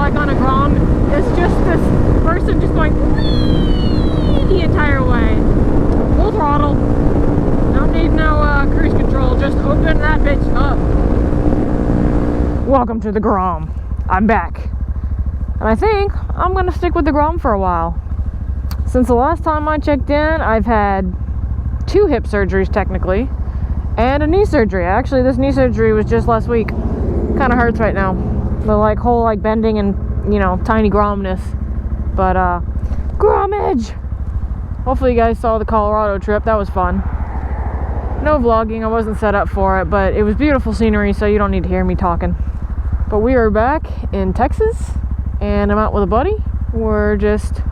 like on a Grom is just this person just going the entire way. Full throttle. Don't need no cruise control. Just open that bitch up. Welcome to the Grom. I'm back. And I think I'm going to stick with the Grom for a while. Since the last time I checked in, I've had 2 hip surgeries technically, and a knee surgery. Actually, this knee surgery was just last week. Kind of hurts right now. The like whole like bending and, you know, tiny Gromness. But Gromage! Hopefully you guys saw the Colorado trip. That was fun. No vlogging. I wasn't set up for it, but it was beautiful scenery, so you don't need to hear me talking. But we are back in Texas, and I'm out with a buddy. We're just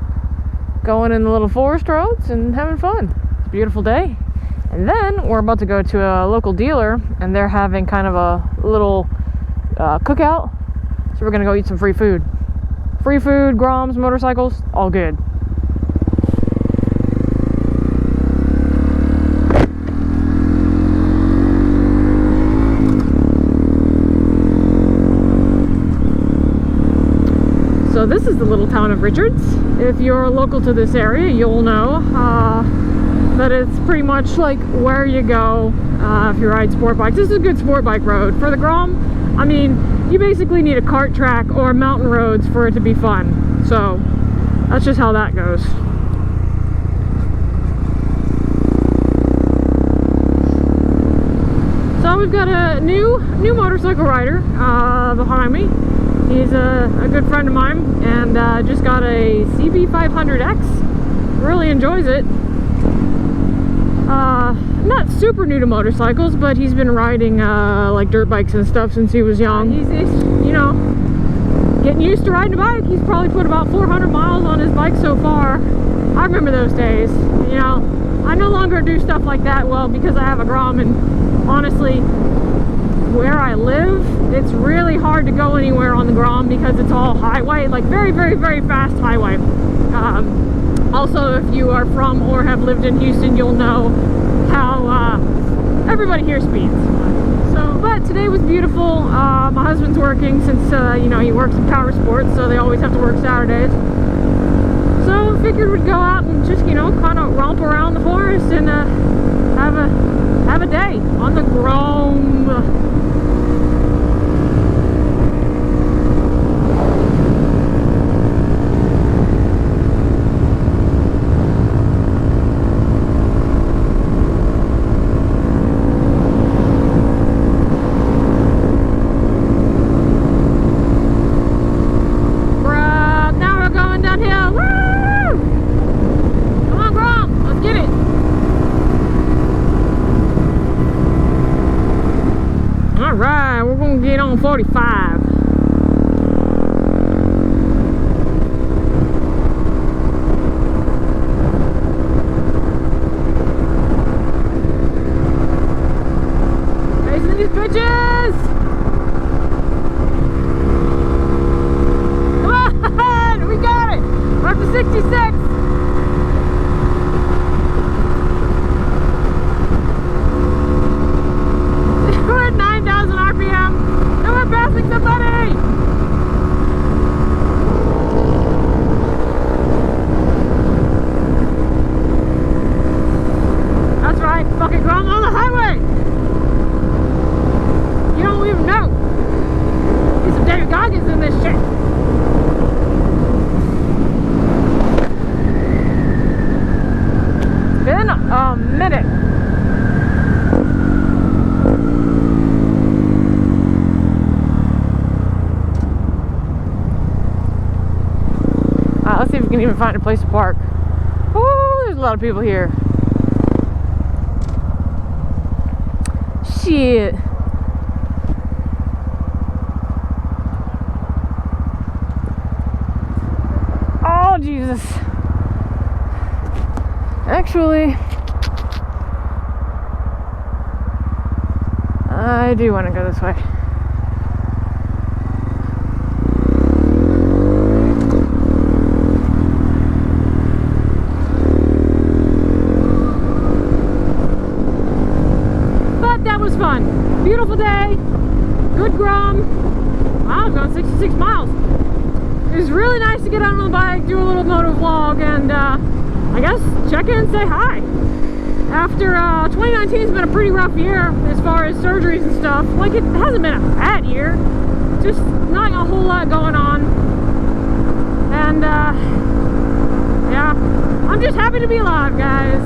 going in the little forest roads and having fun. It's a beautiful day. And then we're about to go to a local dealer, and they're having kind of a little cookout. So we're gonna go eat some free food. Free food, Groms, motorcycles, all good. So this is the little town of Richards. If you're local to this area, you'll know that it's pretty much like where you go if you ride sport bikes. This is a good sport bike road. For the Grom, I mean, you basically need a kart track or mountain roads for it to be fun. So that's just how that goes. So we've got a new motorcycle rider behind me. He's a good friend of mine, and just got a CB500X. Really enjoys it. Not super new to motorcycles, but he's been riding like dirt bikes and stuff since he was young. He's you know, getting used to riding a bike. He's probably put about 400 miles on his bike so far. I remember those days. You know, I no longer do stuff like that, well, because I have a Grom, and honestly, where I live, it's really hard to go anywhere on the Grom because it's all highway, like very, very, very fast highway. Also, if you are from or have lived in Houston, you'll know how everybody here speeds. So, but today was beautiful. My husband's working since, you know, he works in power sports, so they always have to work Saturdays. So, figured we'd go out and just, you know, kind of romp around the forest and have a day on the Grom. Alright, we're gonna get on 45. Facing these bitches! Come on! We got it! We're up to 66! Somebody! That's right, fucking Grom on the highway! You don't even know. Need some David Goggins in this shit. It's been a minute. Let's see if we can even find a place to park. Oh, there's a lot of people here. Shit. Oh, Jesus. Actually, I do want to go this way. Was fun. Beautiful day. Good Grom. Wow, I'm going 66 miles. it was really nice to get out on the bike, do a little moto vlog, and I guess check in and say hi. After 2019 has been a pretty rough year as far as surgeries and stuff. Like, it hasn't been a bad year, just not a whole lot going on. And yeah, I'm just happy to be alive, guys.